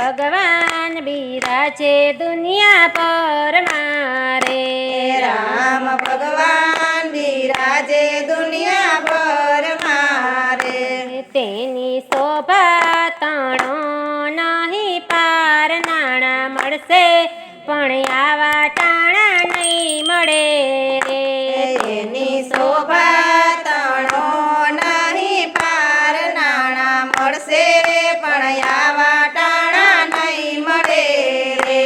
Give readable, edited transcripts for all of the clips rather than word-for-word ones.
ભગવાન બિરાજે દુનિયા પર મારે રામ ભગવાન બિરાજે દુનિયા પર મારે તેની શોભા તણો નહીં પાર નાણા મળશે પણ આવા ટાણા નહીં મળે રે એની શોભા તણો નહીં પાર નાણા મળશે પણ આવા ટાણા નહીં મળે રે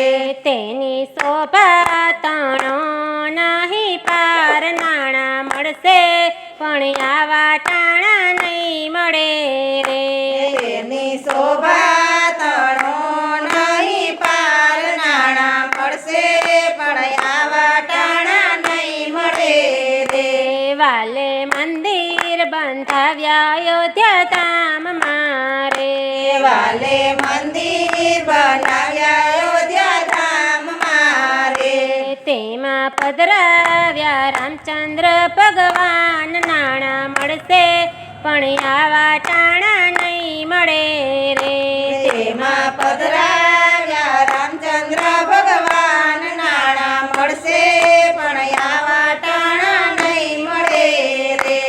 તેની શોભા તણો નહીં પાર નાણા મળશે પણ આવા ટાણા નહીં મળે રે તેની શોભા તણો નહીં પાર નાણા મળશે પણ આવા ટાણા નહીં મળે રે વાલે મંદિર બંધાવ્યા અયોધ્યા ધામ મારે વાલે મંદિર બનાવ્યા અયોધ્યા ધામ મારે તેમાં પધરાવ્યા રામચંદ્ર ભગવાન નાણા મળશે પણ આવા ટાણા નહીં મળે રે તેમાં પધરાવ્યા રામચંદ્ર ભગવાન નાણા મળશે પણ આવા ટાણા નહીં મળે રે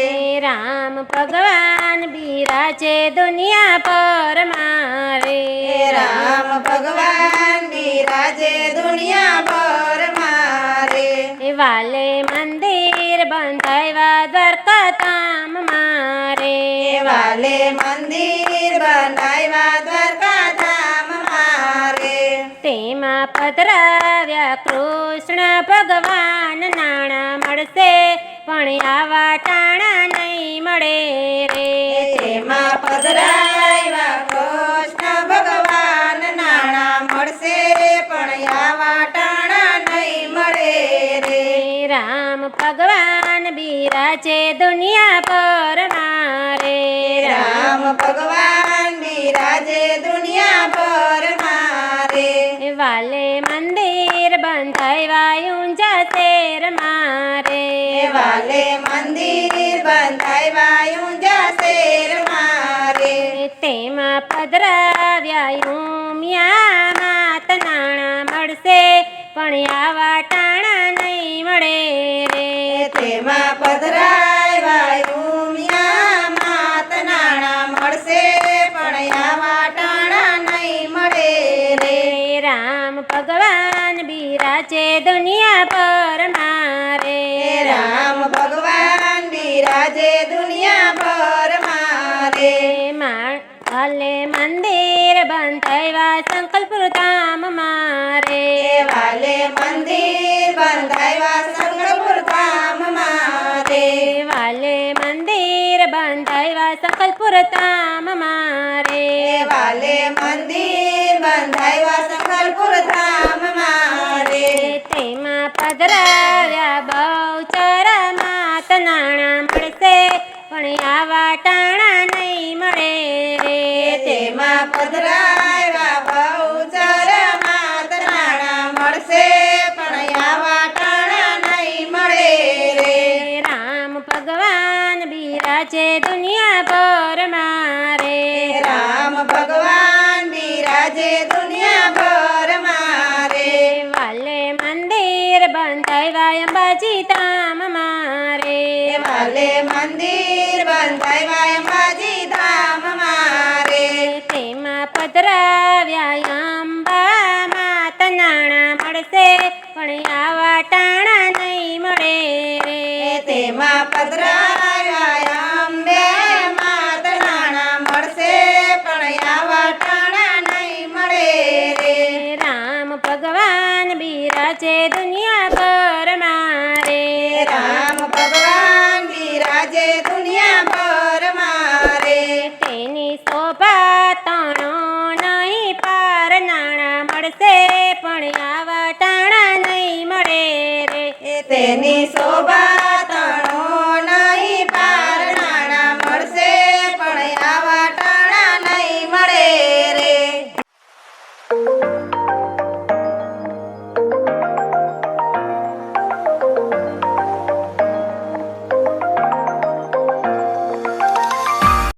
રામ ભગવાન બિરાજે દુનિયા પર મારે રામ ભગવાન બિરાજે દુનિયા પર મારે વાલે મંદિર બંધાવ્યા દ્વારકા ધામ મારે વાલે મંદિર બનાવ્યા દ્વારકા ધામ મારે તેમાં પધરાવ્યા કૃષ્ણ ભગવાન નાણા મળશે પણ આવા ટાણા નહીં મળે રે તેમાં પધરાવ્યા કૃષ્ણ ભગવાન નાણા મળશે પણ આવા ટાણા નહીં મળે રે રામ ભગવાન બિરાજે દુનિયા પર મારે રામ ભગવાન બિરાજે દુનિયા પર મારે વાલે મંદિર બંધાવ્યા ઊંઝા શેર મારે વાલે મંદિર બંધાવ્યા ઊંઝા શેર મારે તેમાં પધરાવ્યા ઉમિયા માત નાણા મળશે પણ આવા ટાણા નહીં મળે રે તેમાં પધરાવ્યા ઉમિયા માત નાણા મળશે પણ આવા ટાણા નહીં મળે રે રામ ભગવાન બિરાજે દુનિયા પર મારે રામ ભગવાન બિરાજે દુનિયા પર મારે હાલે મંદિર બંધાવ્યા સંકલ્પપુર ધામ મારે વાલે મંદિર બંધાવ્યા સંકલ્પપુર ધામ મારે વાલે મંદિર બંધાવ્યા સંકલ્પપુર ધામ મારે વાલે મંદિર બંધાવ્યા સંકલ્પપુર ધામ મારે તેમાં પધરાવ્યા બહુચર માત નાણા મળશે પણ આવા ટાણા નહીં મળે રે તેમાં પધરાવ્યા બહુચર માત નાણા મળશે પણ આવા ટાણા નહીં મળે રે રામ ભગવાન બિરાજે દુનિયા પર મારે રામ ભગવાન બિરાજે દુનિયા પર મારે વાલે મંદિર બંધાવ્યા અંબાજી ધામ મારે વાલે મંદિર બંધાવ્યા અંબાજી ધામ મારે તેમાં પધરાવ્યા અંબા માત નાણા મળશે પણ આવા ટાણા નહીં મળે રે તેમાં પધરાવ્યા અંબે માત નાણા મળશે પણ આવા ટાણા નહીં મળે રે રામ ભગવાન બિરાજે દુનિયા પર મારે રામ ભગવાન બિરાજે દુનિયા પર મારે તેની શોભા તણો નહીં પાર નાણા મળશે પણ આવા ટાણા નહીં મળે રે તેની શોભા